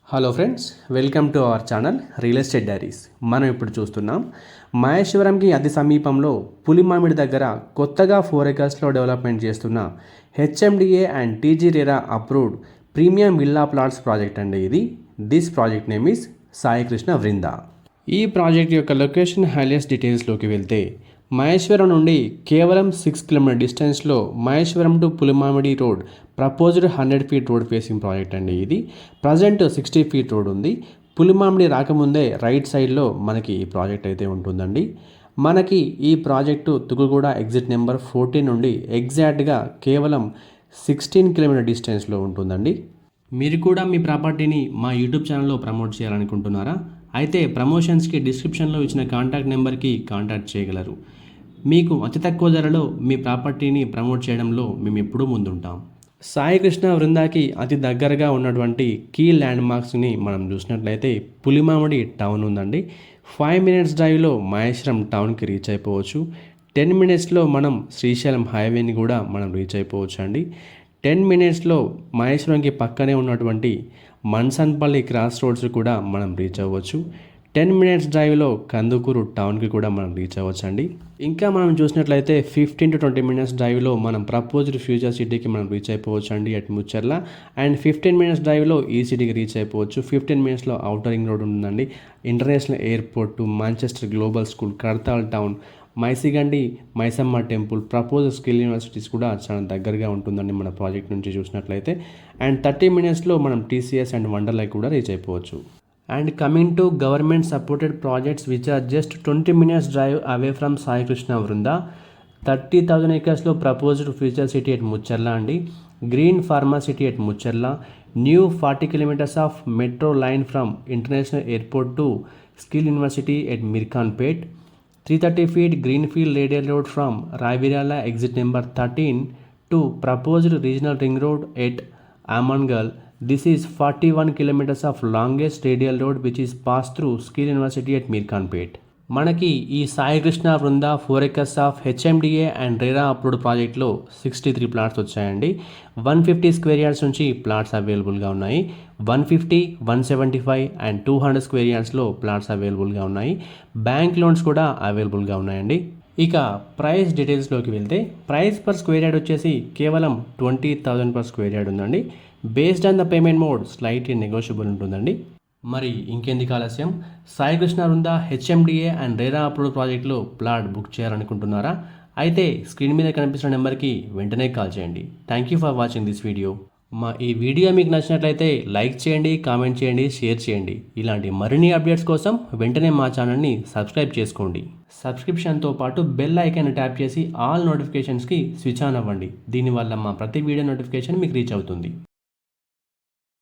Hello friends, welcome to our channel real estate diaries. మనం ఇప్పుడు చూస్తున్నాం మహేశ్వరంకి అతి సమీపంలో పులిమామిడి దగ్గర కొత్తగా 4 acresలో డెవలప్మెంట్ చేస్తున్న HMDA and TG RERA approved premium villa plots project అండి ఇది. This project name is Sai Krishna Vrinda. ఈ ప్రాజెక్ట్ యొక్క లొకేషన్ హైలైట్స్ డీటెయిల్స్లోకి వెళ్తే మహేశ్వరం నుండి కేవలం 6 km డిస్టెన్స్లో Maheshwaram to Pulimamidi road proposed 100 feet road facing project అండి ఇది. ప్రజెంట్ 60 feet రోడ్ ఉంది. పులిమామిడి రాకముందే రైట్ సైడ్లో మనకి ఈ ప్రాజెక్ట్ అయితే ఉంటుందండి. మనకి ఈ ప్రాజెక్టు తుకుగూడ ఎగ్జిట్ నెంబర్ 14 నుండి ఎగ్జాక్ట్గా కేవలం 16 km డిస్టెన్స్లో ఉంటుందండి. మీరు కూడా మీ ప్రాపర్టీని మా యూట్యూబ్ ఛానల్లో ప్రమోట్ చేయాలనుకుంటున్నారా? అయితే ప్రమోషన్స్కి డిస్క్రిప్షన్లో ఇచ్చిన కాంటాక్ట్ నెంబర్కి కాంటాక్ట్ చేయగలరు. మీకు అతి తక్కువ ధరలో మీ ప్రాపర్టీని ప్రమోట్ చేయడంలో మేము ఎప్పుడూ ముందుంటాం. సాయి కృష్ణ వృందాకి అతి దగ్గరగా ఉన్నటువంటి కీ ల్యాండ్ మార్క్స్ని మనం చూసినట్లయితే పులిమామిడి టౌన్ ఉందండి. 5 minutes డ్రైవ్లో మహేశ్వరం టౌన్కి రీచ్ అయిపోవచ్చు. 10 minutesలో మనం శ్రీశైలం హైవేని కూడా మనం రీచ్ అయిపోవచ్చు అండి. 10 minutesలో మహేశ్వరంకి పక్కనే ఉన్నటువంటి మన్సన్పల్లి క్రాస్ రోడ్స్ కూడా మనం రీచ్ అవ్వచ్చు. 10 minutes డ్రైవ్లో కందుకూరు టౌన్కి కూడా మనం రీచ్ అవ్వచ్చు అండి. ఇంకా మనం చూసినట్లయితే 15 to 20 minutes డ్రైవ్లో మనం ప్రపోజ్డ్ ఫ్యూచర్ సిటీకి మనం రీచ్ అయిపోవచ్చు అండి అట్ ముచ్చర్ల. అండ్ 15 minutes డ్రైవ్లో ఈ సిటీకి రీచ్ అయిపోవచ్చు. 15 minutesలో ఔటర్ రింగ్ రోడ్ ఉందండి. International airport, Manchester global school, Kadthal town, Maisigandi Maisamma temple, propose skill universities కూడా చాలా దగ్గరగా ఉంటుందండి మన ప్రాజెక్ట్ నుంచి చూసినట్లయితే. అండ్ 30 minutesలో మనం టీసీఎస్ అండ్ వండర్లైక్ కూడా రీచ్ అయిపోవచ్చు. And coming to government supported projects which are just 20 minutes drive away from Sai Krishna Vrinda. 30,000 acresలో proposed future city at Mucherla అండి. Green pharma city at Mucherla. New 40 kilometers of metro line from international airport to skill university at Mirkhanpet. 330 feet greenfield radial road from Rayabirala exit number 13 to proposed regional ring road at Amangal. This is 41 kilometers of longest radial road which is passed through Skill University at Mirkanpet. మనకి ఈ Sai Krishna Vrinda 4 acres of HMDA and RERA approved ప్రాజెక్ట్లో 63 plots వచ్చాయండి. 150 square yards నుంచి plots అవైలబుల్గా ఉన్నాయి. 150, 175 and 200 square yardsలో plots అవైలబుల్గా ఉన్నాయి. Bank loans కూడా అవైలబుల్గా ఉన్నాయండి. ఇక ప్రైస్ డీటెయిల్స్లోకి వెళ్తే ప్రైస్ పర్ స్క్వేర్ యార్డ్ వచ్చేసి కేవలం 20,000 per square yard ఉందండి. Based on the payment mode slightly negotiable ఉంటుందండి. మరి ఇంకెందుకు ఆలస్యం, Sai Krishna Vrinda HMDA and RERA approved ప్రాజెక్ట్లో ప్లాట్ బుక్ చేయాలనుకుంటున్నారా? అయితే స్క్రీన్ మీద కనిపిస్తున్న నెంబర్కి వెంటనే కాల్ చేయండి. Thank you for watching this video. మా ఈ వీడియో మీకు నచ్చినట్లయితే లైక్ చేయండి, కామెంట్ చేయండి, షేర్ చేయండి. ఇలాంటి మరిన్ని అప్డేట్స్ కోసం వెంటనే మా ఛానల్ని సబ్స్క్రైబ్ చేసుకోండి. సబ్స్క్రిప్షన్తో పాటు బెల్ ఐకాన్ ట్యాప్ చేసి ఆల్ నోటిఫికేషన్స్కి స్విచ్ ఆన్ అవ్వండి. దీనివల్ల మా ప్రతి వీడియో నోటిఫికేషన్ మీకు రీచ్ అవుతుంది.